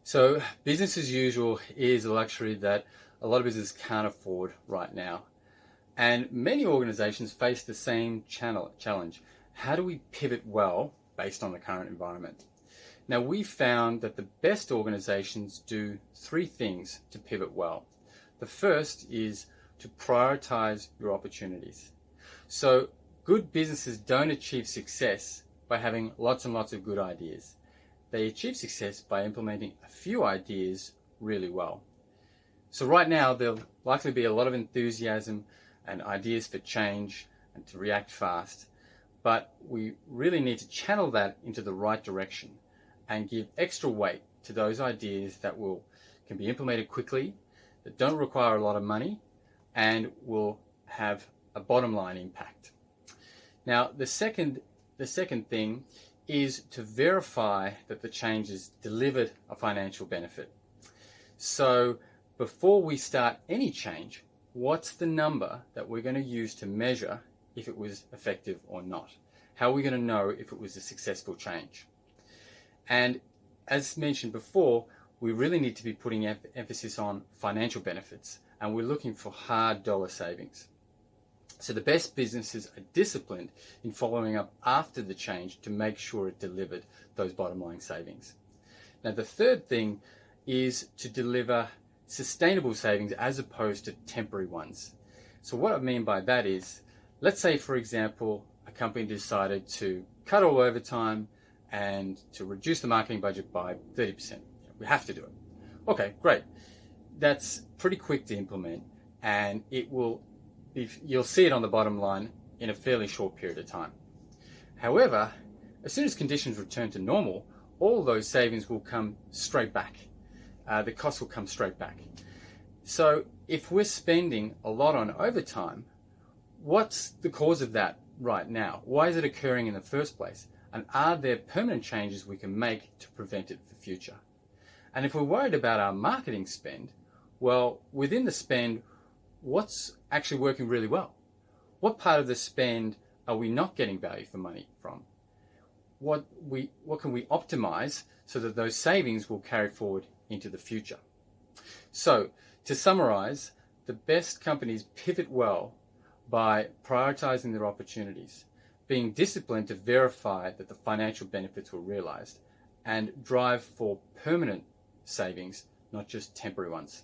So business as usual is a luxury that a lot of businesses can't afford right now. And many organizations face the same challenge. How do we pivot well based on the current environment? Now, we found that the best organizations do three things to pivot well. The first is to prioritize your opportunities. So good businesses don't achieve success by having lots and lots of good ideas. They achieve success by implementing a few ideas really well. So right now, there'll likely be a lot of enthusiasm and ideas for change and to react fast. But we really need to channel that into the right direction and give extra weight to those ideas that can be implemented quickly, that don't require a lot of money, and will have a bottom line impact. Now, the second thing is to verify that the change has delivered a financial benefit. So before we start any change, what's the number that we're going to use to measure if it was effective or not? How are we going to know if it was a successful change? And as mentioned before, we really need to be putting emphasis on financial benefits, and we're looking for hard dollar savings. So the best businesses are disciplined in following up after the change to make sure it delivered those bottom line savings. Now, the third thing is to deliver sustainable savings as opposed to temporary ones. So what I mean by that is, let's say, for example, a company decided to cut all overtime and to reduce the marketing budget by 30%. We have to do it. Okay, great. That's pretty quick to implement, and you'll see it on the bottom line in a fairly short period of time. However, as soon as conditions return to normal, all those savings will come straight back. The costs will come straight back. So if we're spending a lot on overtime, what's the cause of that right now? Why is it occurring in the first place? And are there permanent changes we can make to prevent it for future? And if we're worried about our marketing spend, well, within the spend, what's actually working really well? What part of the spend are we not getting value for money from? What can we optimize so that those savings will carry forward into the future? So, to summarize, the best companies pivot well by prioritizing their opportunities, being disciplined to verify that the financial benefits were realized, and drive for permanent savings, not just temporary ones.